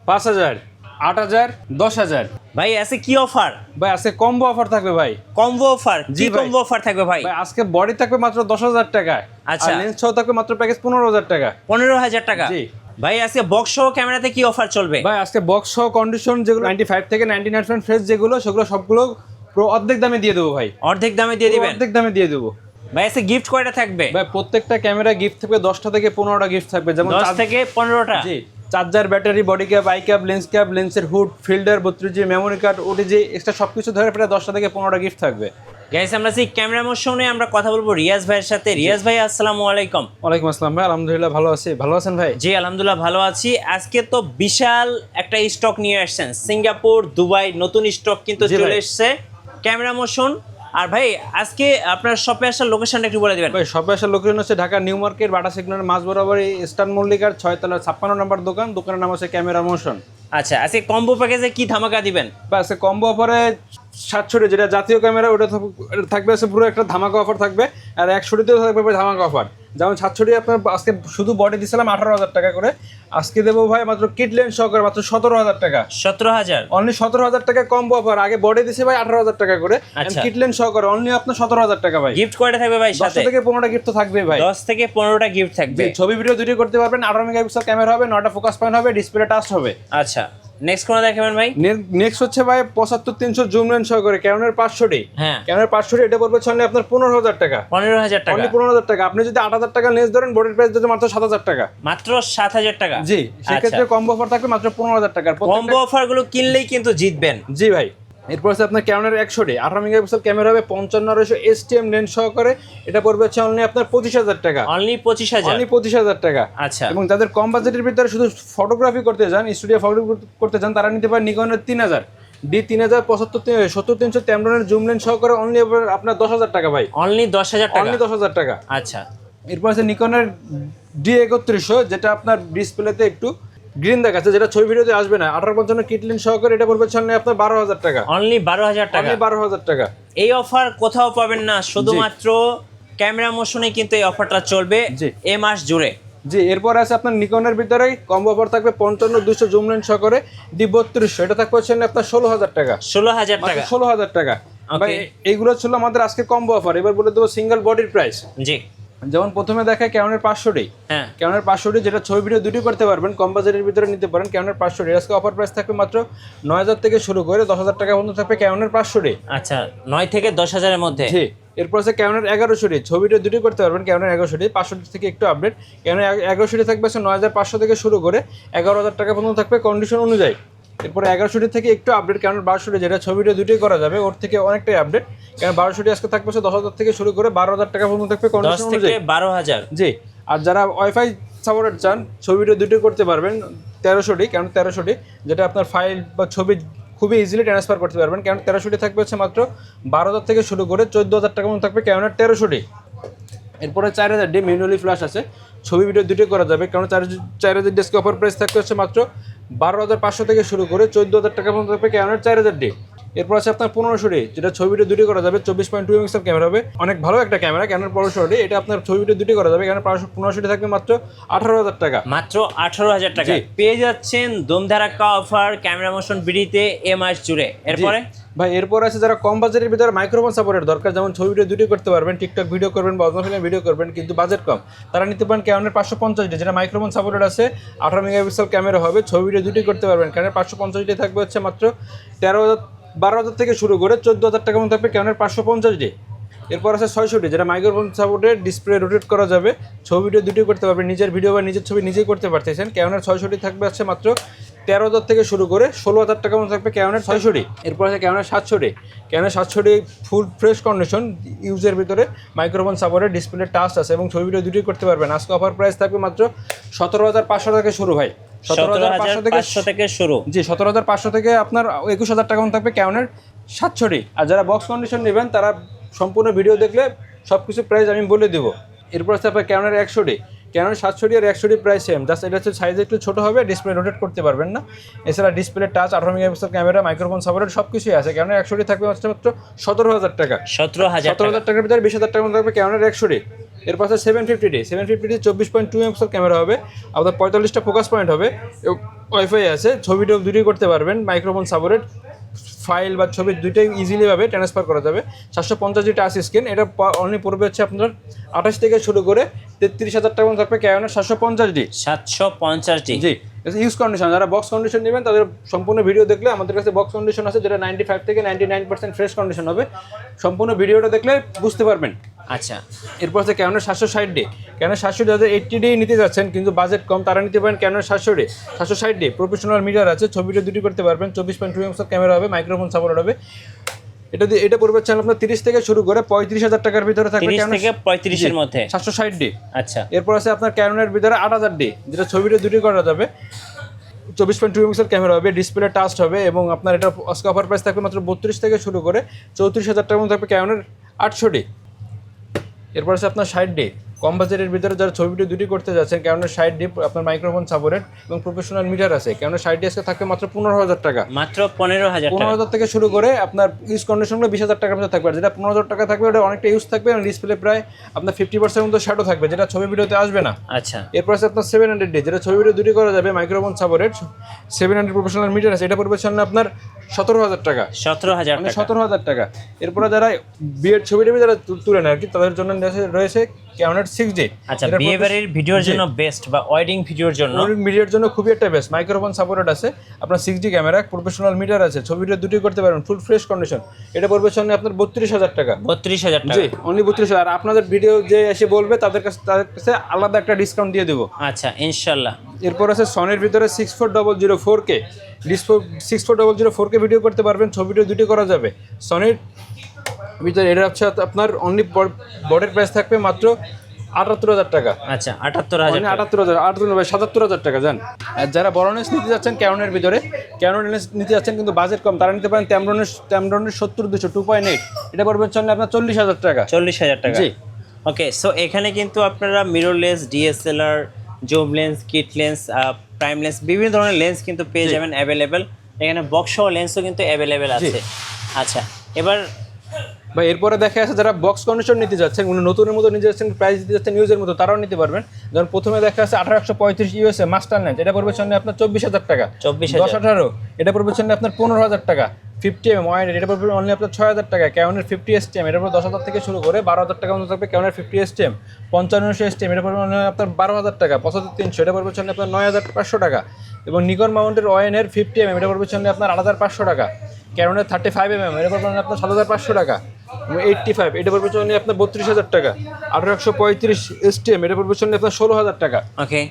5,000, 8,000, 10,000। ভাই আছে কি অফার? ভাই আজকে কম্বো অফার থাকবে ভাই। Combo offer? জি কি ভাই। কম্বো অফার থাকবে ভাই? ভাই আজকে বডি থাকবে মাত্র 10,000 টাকায়। আচ্ছা। আর লেন্স সহ থাকবে মাত্র প্যাকেজ 15,000 টাকা। 15,000 টাকা। জি। ভাই আজকে বক্স সহ ক্যামেরাতে কি অফার চলবে? ভাই আজকে বক্স সহ কন্ডিশন যেগুলো 95 থেকে 99% ফ্রেশ যেগুলো সেগুলো সবগুলো পুরো অর্ধেক দামে দিয়ে দেবো ভাই। অর্ধেক দামে দিয়ে দিবেন? অর্ধেক দামে দিয়ে দেবো ভাই আজকে গিফট কয়টা থাকবে? ভাই। প্রত্যেকটা ক্যামেরা গিফট থাকবে 10টা থেকে 15টা গিফট থাকবে, যেমন 10 থেকে 15টা। জি, charger, battery, body cap, eye cap, লেন্সের hood, filter, 32 memory card, OTG extra সবকিছু ধরে প্রায় 10টা থেকে 15টা গিফট থাকবে। গাইস আমরা সেই ক্যামেরা মোশনে আমরা কথা বলবো রিয়াজ ভাইয়ের সাথে। রিয়াজ ভাই আসসালামু আলাইকুম। ওয়ালাইকুম আসসালাম ভাই, আলহামদুলিল্লাহ ভালো আছি। ভালো আছেন ভাই? জি আলহামদুলিল্লাহ ভালো আছি। আজকে তো বিশাল একটা স্টক নিয়ে আসছেন, সিঙ্গাপুর, দুবাই নতুন স্টক কিন্তু জি চলে ভাই। এসেছে ক্যামেরা মোশন। আর ভাই আজকে আপনার শপে আসার লোকেশনটা একটু বলে দিবেন। ভাই সবাই আসার লোকেশন হচ্ছে ঢাকা নিউ মার্কেট, বাটা সিগন্যালের মাঝ বরাবর ইস্টার্ন মল্লিকার 6তলা 56 নম্বর দোকান। দোকানের নাম হচ্ছে ক্যামেরা মোশন। আচ্ছা, আজকে কম্বো প্যাকেজে কি ধামাকা দিবেন? বা আজকে কম্বো অফারে 700 যেটা জাতীয় ক্যামেরা ওটা থাকবে হচ্ছে পুরো একটা ধামাকা অফার থাকবে। আর 100তেও থাকবে ধামাকা অফার। যেমন 700 আপনার আজকে শুধু বডি দিছিলাম 18,000 টাকা করে, আজকে দেবো ভাই মাত্র কিট লেন্স সহকারে মাত্র 17,000 টাকা। 17,000? অনলি 17,000 টাকা কম্বো অফার। আগে বডি দিছে ভাই 18,000 টাকা করে, আচ্ছা। কিট লেন্স সহকারে অনলি আপনার 17,000 টাকা ভাই। গিফট কয়টা থাকবে ভাই 10 সাথে? থেকে 15টা গিফট তো থাকবে ভাই। 10 থেকে 15টা গিফট থাকবে। জি, ছবি ভিডিও দুটোই করতে পারবেন। 18 মেগাপিক্সেল ক্যামেরা হবে, 9টা ফোকাস পয়েন্ট হবে, ডিসপ্লে টাচ হবে। আচ্ছা, নেক্সট কোন দেখাবেন ভাই? নেক্সট হচ্ছে ভাই 75-300 জুম লেন্স সহকারে ক্যানোনের 500D। হ্যাঁ। ক্যানোনের 500D এটা পড়বে অনলি আপনার 15,000 টাকা। 15,000 টাকা? অনলি 15,000 টাকা। আপনি যদি 8,000 টাকা লেন্স ধরেন, বডির প্রাইস দিতে মাত্র 7,000 টাকা। মাত্র 7,000 টাকা? জি, সেক্ষেত্রে কম্বো অফার থাকবে মাত্র 15,000 টাকার। কম্বো অফার গুলো কিনলেই কিন্তু জিতবেন। জি ভাই। এরপর আছে আপনার ক্যানোনের 100D 18 মেগাপিক্সেল ক্যামেরা হবে, 55-200 STM লেন্স সহকারে। এটা পড়বে হচ্ছে অনলি আপনার 25,000 টাকা। অনলি 25,000? অনলি 25,000 টাকা। আচ্ছা। এবং যাদের কম বাজেটের ভিতরে শুধু ফটোগ্রাফি করতে চান, স্টুডিও ফটোগ্রাফি করতে চান, তারা নিতে পারেন নিকনের 3000 D3000 75-70-300 ট্যামরনের জুম লেন্স সহকারে অনলি আপনার 10,000 টাকা ভাই। অনলি 10,000 টাকা? অনলি 10,000 টাকা। আচ্ছা। এরপর আছে নিকনের D3100 যেটা আপনার ডিসপ্লেতে একটু গ্রিন দেখাচ্ছে, যেটা ছবি ভিডিওতে আসবে না। 18-55 কিট লেন্স সহকারে এটা পড়বে অনলি আপনার 12,000 টাকা। অনলি 12,000 টাকা? অনলি 12,000 টাকা। এই অফার কোথাও পাবেন না, শুধুমাত্র ক্যামেরা মোশনে কিন্তু এই অফারটা চলবে জি। এ মাস জুড়ে। জি, এরপর আছে আপনার নিকনের ভিতরে কম্বো অফার থাকবে 55-200 জুম লেন্স সহকারে D3200। এটা থাকবে হচ্ছে আপনার 16,000 টাকা। 16,000 টাকা? 16,000 টাকা। Okay. ভাই এইগুলো ছিল আমাদের আজকে কম্বো অফার। এবার বলে দেবো সিঙ্গেল বডির প্রাইস। জি। যেমন প্রথমে দেখায় ক্যানোনের 500D। হ্যাঁ। ক্যানোনের 500D যেটা ছবি ভিডিও দুটি করতে পারবেন, কম বাজেটের ভিতরে নিতে পারেন। ক্যানোনের 500D আজকে অফার প্রাইস থাকবে মাত্র 9,000 থেকে শুরু করে 10,000 টাকা পর্যন্ত থাকবে ক্যানোনের 500D। আচ্ছা, 9 থেকে 10,000 এর মধ্যে? জি। এরপর আছে ক্যানোনের 1100D ছবি ভিডিও দুটি করতে পারবেন। ক্যানোনের 1100D 500D থেকে একটু আপডেট। ক্যানোনের 1100D থাকবে 9,500 থেকে শুরু করে 11,000 টাকা পর্যন্ত থাকবে কন্ডিশন অনুযায়ী। এরপরে 1100D থেকে একটু আপডেট ক্যানোন 1200D যেটা ছবি ভিডিও দুটোই করা যাবে, ওর থেকে অনেকটাই আপডেট। কারণ 1200D আজকে থাকবে 10,000 থেকে শুরু করে 12,000 টাকা পর্যন্ত থাকবে 10 কন্ডিশন থেকে অনুযায়ী। 12,000? জি। আর যারা ওয়াইফাই সাপোর্টেড চান, ছবি ভিডিও দুটোই করতে পারবেন 1300D। কারণ 1300D যেটা আপনার ফাইল বা ছবি খুবই ইজিলি ট্রান্সফার করতে পারবেন। কারণ 1300D থাকবে হচ্ছে মাত্র 12,000 থেকে শুরু করে 14,000 টাকা পর্যন্ত থাকবে ক্যানোনের 1300D। এরপরে 4,000D ম্যানুয়ালি ফ্ল্যাশ আছে, ছবি ভিডিও দুটোই করা যাবে। কারণ 4,000D আজকে অফার প্রাইস থাকবে হচ্ছে মাত্র 12,500 থেকে শুরু করে 14,000 টাকা পর্যন্ত থাকবে ক্যানোনের 4,000D। এরপর আছে আপনার 1500D যেটা ছবি ভিডিও দুটি করা যাবে, 24.2 মেগাপিক্সেল ক্যামেরা হবে, অনেক ভালো একটা ক্যামেরা ক্যানোন 1500D। এটা আপনার ছবি ভিডিও দুটি করা যাবে। ক্যানোন 1500D থাকবে মাত্র 18,000 টাকা। মাত্র 18,000 টাকা জি। পেয়ে যাচ্ছেন দমধারাক্কা অফার ক্যামেরা মোশন বিডিতে এ মাস জুড়ে। এরপরে ভাই এরপর আছে যারা কম বাজেটের ভিতরে মাইক্রোফোন সাপোর্টের দরকার, যেমন ছবি ভিডিও দুটি করতে পারবেন, টিকটক ভিডিও করবেন বা অন্য ফিল্ম ভিডিও করবেন, কিন্তু বাজেট কম, তারা নিতে পারেন ক্যানোনের 550D যেটা মাইক্রোফোন সাপোর্টেড আছে, 18 মেগাপিক্সেল ক্যামেরা হবে, ছবি ভিডিও দুটি করতে পারবেন। ক্যানোনের 550D থাকবে হচ্ছে মাত্র 12,000 থেকে শুরু করে 14,000 টাকা মতো থাকবে ক্যানোনের 550D। এরপর আছে 600D যেটা মাইক্রোফোন সাপোর্টেড, ডিসপ্লে রোটেট করা যাবে, ছবি ভিডিও দুটি করতে পারবেন, নিজের ভিডিও বা নিজের ছবি নিজেই করতে পারতেছেন। ক্যানোনের 600D থাকবে হচ্ছে মাত্র 13,000 থেকে শুরু করে 16,000 টাকা মতো থাকবে ক্যানোনের 600D। এরপর আছে ক্যানোনের 700D। ক্যানোনের 700D full fresh condition ইউজের ভিতরে, মাইক্রোফোন সাপোর্টেড, ডিসপ্লে টাচ আছে এবং ছবি ভিডিও দুটি করতে পারবেন। আজকে অফার প্রাইস থাকবে মাত্র 17,500 থেকে শুরু ভাই। 17,500 থেকে শুরু? জি, 17,500 থেকে আপনার 21,000 টাকা মতো থাকবে ক্যানোনের 700D। আর যারা বক্স কন্ডিশন নেবেন তারা সম্পূর্ণ ভিডিও দেখলে সব কিছু প্রাইস আমি বলে দেবো। এরপর আছে আপনার ক্যানোনের 100D। ক্যানন 700D আর 100D প্রাইস সেম, জাস্ট এটা হচ্ছে সাইজ একটু ছোট হবে, ডিসপ্লে রোটেট করতে পারবেন না। এছাড়া display touch, 18 megapixel camera, microphone supported সব কিছুই আছে। ক্যানন 100D থাকবে মাত্র 17,000 টাকা। 17,000 টাকার ভিতরে 20,000 টাকার মধ্যে থাকবে ক্যানন 100D। এরপর আছে 750D। 750D 24.2 মেগাপিক্সেল ক্যামেরা হবে, আপনার 45টা ফোকাস পয়েন্ট হবে, ওয়াইফাই আছে, ছবি দুটোই করতে পারবেন, মাইক্রোফোন সাপোর্টেড, ফাইল বা ছবি দুইটাই ইজিলি ভাবে ট্রান্সফার করা যাবে। 750D টাচ স্ক্রিন, এটা অনলি পড়বে হচ্ছে আপনার 28 থেকে শুরু করে 33,000 টাকা থাকবে ক্যাননের 750D। 750D জি, ইউজ কন্ডিশন, যারা বক্স কন্ডিশন নেবেন তাদের সম্পূর্ণ ভিডিও দেখলে আমাদের কাছে বক্স কন্ডিশন আছে, যেটা 95 থেকে 99% ফ্রেশ কন্ডিশন হবে। সম্পূর্ণ ভিডিওটা দেখলে বুঝতে পারবেন। আচ্ছা, এরপর আছে ক্যানন 760D। ক্যানন 760D যাদের 80D নিতে যাচ্ছেন কিন্তু বাজেট কম, তারা নিতে পারেন ক্যানন 760D। প্রফেশনাল মিটার আছে, ছবিটা দুটি করতে পারবেন, 24.2 মেগাপিক্সেল ক্যামেরা হবে, মাইক্রোফোন সাপোর্ট হবে। এটা পড়বে হচ্ছে আপনার 30 থেকে শুরু করে 35,000 টাকার ভিতরে থাকবে, 30 থেকে 35 এর মধ্যে 760D। আচ্ছা, এরপর আছে আপনার ক্যাননের ভিতরে 8000D, যেটা ছবিটা দুটি করা যাবে, 24.2 মেগাপিক্সেল ক্যামেরা হবে, ডিসপ্লে টাচ হবে, এবং আপনার এটা অফার প্রাইস থাকবে মাত্র 32 থেকে শুরু করে 34,000 টাকার মধ্যে থাকবে ক্যাননের 800D। এরপর আছে আপনার 60D। কম বাজেটের ভিতরে যারা ছবি ভিডিও দুটি করতে যাচ্ছেন, ক্যাননের 60D আপনার মাইক্রোফোন সাপোর্টেড এবং প্রফেশনাল মিটার আছে। ক্যাননের 60D আজকে থাকবে মাত্র 15,000 টাকা। মাত্র 15,000 টাকা। 15,000 থেকে শুরু করে আপনার ইউজ কন্ডিশনগুলো 20,000 টাকার মধ্যে থাকবে। আর যেটা 15,000 টাকা থাকবে ওটা অনেকটা ইউজ থাকবে এবং ডিসপ্লে প্রায় আপনার 50% মতো শ্যাডো থাকবে, যেটা ছবি ভিডিওতে আসবে না। আচ্ছা, এরপর আছে আপনার 700D, যেটা ছবি ভিডিও দুটি করা যাবে, মাইক্রোফোন সাপোর্টেড, 700 প্রফেশনাল মিটার আছে। এটা পড়বে সামনে আপনার 17,000 টাকা। 17,000 টাকা। 17,000 টাকা। এরপরে যারা বিয়ের ছবি টবি যারা তুলে নেয় আর কি, তাদের জন্য রয়েছে ক্যানন 6D। আচ্ছা, বিয়ে বাড়ির ভিডিওর জন্য বেস্ট বা ওয়েডিং ভিডিওর জন্য, ওয়েডিং ভিডিওর জন্য খুবই একটা বেস্ট। মাইক্রোফোন সাপোর্টেড আছে, আপনার 6D ক্যামেরা, প্রফেশনাল মিটার আছে, ছবি ভিডিও দুটি করতে পারবেন, ফুল ফ্রেশ কন্ডিশন। এটা পড়বে সামনে আপনার 32,000 টাকা। 32,000 টাকা। জি, অনলি 32,000। আর আপনাদের ভিডিও যে এসে বলবে তাদের কাছে আলাদা একটা ডিসকাউন্ট দিয়ে দেবো। আচ্ছা, ইনশাআল্লাহ। এরপর আছে সনির ভিতরে 6400 4K, 6400 4K ভিডিও করতে পারবেন, ছবিটা দুটি করা যাবে। সনির ভিতরে এটা হচ্ছে আপনার অনলি বডির প্রাইস থাকবে মাত্র 78,000 টাকা। আচ্ছা, 78,000 টাকা। 77,000 টাকা জান। আর যারা বড় লেন্স নিতে যাচ্ছেন ক্যাননের ভিতরে, ক্যানন লেন্স নিতে যাচ্ছেন কিন্তু বাজেট কম, তারা নিতে পারেন ট্যামরনের 70-200 2.8। এটা পড়বে হচ্ছে আপনার 40,000 টাকা। 40,000 টাকা। জি। ওকে, সো এখানে কিন্তু আপনারা mirrorless, DSLR, zoom lens, kit lens, prime lens, বিভিন্ন ধরনের লেন্স কিন্তু পেয়ে যাবেন অ্যাভেলেবেল। এখানে বক্স সহ লেন্সও কিন্তু অ্যাভেলেবেল আছে। আচ্ছা, এবার বা এরপরে দেখা যাচ্ছে যারা বক্স কন্ডিশন নিতে যাচ্ছেন, উনি নতুনের মতো নিতে যাচ্ছেন, প্রাইস দিতে যাচ্ছেন ইউজের মতো, তারাও নিতে পারবেন। যেমন প্রথমে দেখা যাচ্ছে 1835 ইউএসএ মাস্টার লেন্স, এটা পড়বে সামনে আপনার 24,000 টাকা। 10-18 এটা পড়বে সামনে আপনার 15,000 টাকা। 50mm ওয়াইড, এটা পড়বে অনলি আপনার 6,000 টাকা। ক্যাননের 50STM, এটা পড়বে 10,000 থেকে শুরু করে 12,000 টাকা মতো থাকবে ক্যাননের 50STM। 55STM, এটা পড়বে আপনার 12,000 টাকা। 75-300, এটা পড়বে সামনে আপনার 9,500 টাকা। এবং নিকন মাউন্টের ওয়াইনের 50mm, এটা পড়বে সামনে আপনার 8,500 টাকা। ক্যাননের 35mm, এটা পড়বে আপনার 7,500 টাকা। 85, এটা পড়বে চলে আপনার 32,000 টাকা। 1835 STM, এটা পড়বে চলে আপনার 16,000 টাকা। ওকে,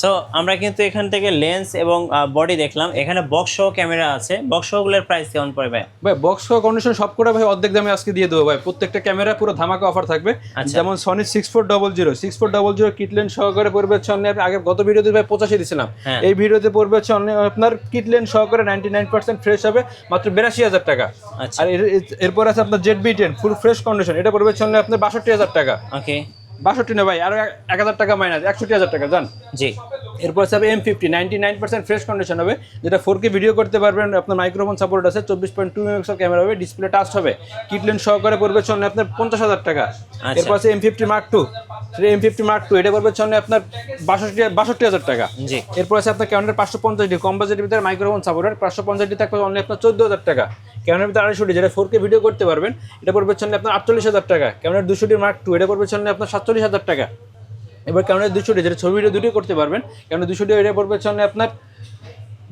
সো আমরা কিন্তু এখান থেকে লেন্স এবং বডি দেখলাম। এখানে বক্স সহ ক্যামেরা আছে, বক্স সহগুলোর প্রাইস কেমন পড়বে? ভাই বক্স কন্ডিশন সবকটা ভাই অর্ধেক দামে আজকে দিয়ে দেবো ভাই। প্রত্যেকটা ক্যামেরা পুরো ধামাকা অফার থাকবে। যেমন সনি 6400 কিট লেন্স সহকারে পড়বে হচ্ছে আগে গত ভিডিওতে ভাই 85 দিয়েছিলাম, এই ভিডিওতে পড়বে হচ্ছে আপনার কিট লেন্স সহকারে 99% ফ্রেশ হবে মাত্র 82,000 টাকা। আর এরপর আছে আপনার ZB-10 ফুল ফ্রেশ কন্ডিশন, এটা পড়বে হচ্ছে আপনার 62,000 টাকা। ওকে, 62 না ভাই, আরো 1,000 টাকা মাইনাস, 61,000 টাকা জান। জি। এরপর আছে M50 99% ফ্রেশ কন্ডিশন হবে, যেটা 4K ভিডিও করতে পারবেন, আপনার মাইক্রোফোন সাপোর্ট আছে, 24.2 মেগাপিক্সেল ক্যামেরা হবে, ডিসপ্লে টাচ হবে, কিট লেন্স সহকারে পড়বে চলে আপনার 50,000 টাকা। এরপর আছে M50 Mark II, M50 Mark II, এটা পড়বে চলে আপনার 62,000 টাকা। জি। এরপর আছে আপনার ক্যাননের 550D কম বাজেটের ভিতরে মাইক্রোফোন সাপোর্টেড, 550D থাকবে অনলি আপনার 14,000 টাকা। ক্যাননের ভিতরে 250D, যেটা 4K ভিডিও করতে পারবেন, এটা পড়বে চলে আপনার 48,000 টাকা। ক্যাননের 200D Mark II, এটা পড়বে চলে আপনার 47,000 টাকা। এবার ক্যাননের 200D, যেটা ছবি ভিডিও দুটোই করতে পারবেন, ক্যাননের 200D এটা পড়বে চলে আপনার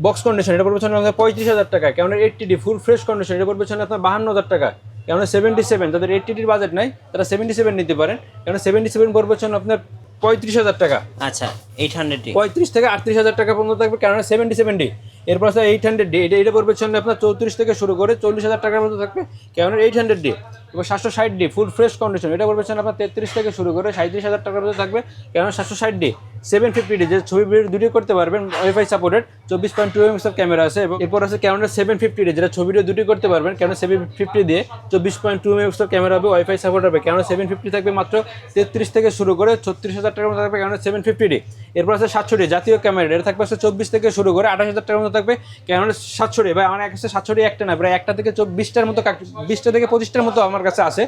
বক্স কন্ডিশন, এটা পড়বে চলে আপনার 35,000 টাকা। ক্যাননের 80D ফুল ফ্রেশ কন্ডিশন, এটা পড়বে চলে আপনার 52,000 টাকা। ক্যাননের 77, যাদের 80D বাজেট নাই তারা 77 নিতে পারেন। ক্যাননের 77 পড়বে চলে আপনার 35,000 টাকা। আচ্ছা, 800D 35 থেকে 38,000 টাকা পর্যন্ত থাকবে ক্যাননের 77D। এরপর আছে 800D, এটা পড়বে চলে আপনার 34 থেকে শুরু করে 40,000 টাকার মতো থাকবে ক্যাননের 800D। এবং 760D ফুল ফ্রেশ কন্ডিশন, এটা পড়বে আপনার 33 থেকে শুরু করে 37,000 টাকার মধ্যে থাকবে। কেননা 760D 750D যে ছবি ভিডিও দুটোই করতে পারবেন, ওয়াইফাই সাপোর্টেড, 24.2 মেগাপিক্সেল ক্যামেরা আছে। এবং এরপর আছে ক্যানোনের 750D যেটা ছবি ভিডিও দুটোই করতে পারবেন। কেন 750 দিয়ে 24.2 মেগাপিক্সেল ক্যামেরা হবে, ওয়াইফাই সাপোর্ট হবে। কেন 750 থাকবে মাত্র 33 থেকে শুরু করে 36,000 টাকার মধ্যে থাকবে কেন 750D। এরপর আছে 760 জাতীয় ক্যামেরা, এটা থাকবে 24 থেকে শুরু করে 28,000 টাকার মধ্যে থাকবে কেন 760। ভাই আমার কাছে 760 একটা না, প্রায় একটা থেকে 20টার মতো 20টা থেকে 25টার মতো আমার কাছে আছে।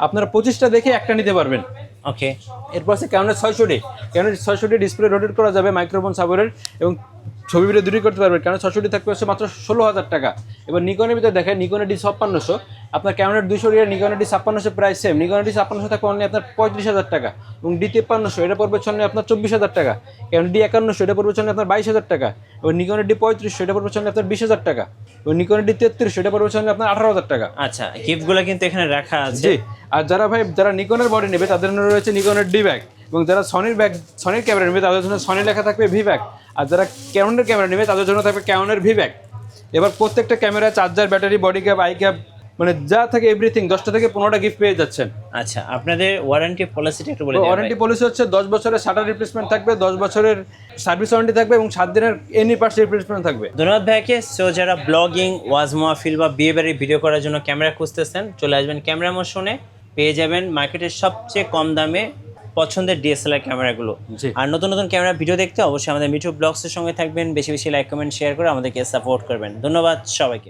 আপনারা 25টা দেখে একটা নিতে পারবেন। ওকে, এরপর আছে ক্যানোনের 600D, ক্যানোনের 600D ডিসপ্লে রোটেট করা যাবে, মাইক্রোফোন সাপোর্টেড এবং ছবি ভিডিও দুটোই করতে পারবেন। কেন 600D থাকবে হচ্ছে মাত্র 16,000 টাকা। এবার নিকনের ভিতরে দেখেন, নিকনের D5600, আপনার ক্যানোনের 200D আর নিকনের D5600 প্রাইস সেম। নিকনের D5600 থাকবে অনলি আপনার 35,000 টাকা এবং D5300 এটা পড়বে হচ্ছে আপনার 24,000 টাকা। ক্যানোন D5100 এটা পড়বে হচ্ছে আপনার 22,000 টাকা। এবং নিকনের D3500 এটা পড়বে হচ্ছে আপনার 20,000 টাকা। এবং নিকনের D3300 এটা পড়বে হচ্ছে আপনার 18,000 টাকা। আচ্ছা, গিফটগুলো কিন্তু এখানে রাখা আছে। জি, আর যারা নিকনের বডি নেবে তাদের জন্য রয়েছে নিকনের ডি ব্যাগ, এবং যারা সনির ক্যামেরা নেবে তাদের জন্য সনি লেখা থাকবে ভি ব্যাগ, আর যারা ক্যানোনের ক্যামেরা নেবে তাদের জন্য থাকবে ক্যানোনের ভি ব্যাগ। এবার প্রত্যেকটা camera charger, battery, body cap, eye cap, মানে যা থাকে এভরিথিং 10টা থেকে 15টা গিফট পেয়ে যাচ্ছেন। আচ্ছা, আপনাদের ওয়ারেন্টি পলিসিটা একটু বলে দিন। ওয়ারেন্টি পলিসি হচ্ছে 10 বছরের শাটার রিপ্লেসমেন্ট থাকবে, 10 বছরের সার্ভিস ওয়ারেন্টি থাকবে এবং 7 দিনের এনি পার্টস রিপ্লেসমেন্ট থাকবে। ধন্যবাদ ভাইকে। সো যারা ব্লগিং, ওয়াজ মাহফিল বা বিয়ে বাড়ির ভিডিও করার জন্য ক্যামেরা খুঁজতেছেন, চলে আসবেন ক্যামেরা মোশনে, পেয়ে যাবেন মার্কেটের সবচেয়ে কম দামে পছন্দের ডিএসএলআর ক্যামেরাগুলো। আর নতুন নতুন ক্যামেরা ভিডিও দেখতে অবশ্যই আমাদের মিঠু ব্লগসের সঙ্গে থাকবেন। বেশি বেশি লাইক, কমেন্ট, শেয়ার করে আমাদেরকে সাপোর্ট করবেন। ধন্যবাদ সবাইকে।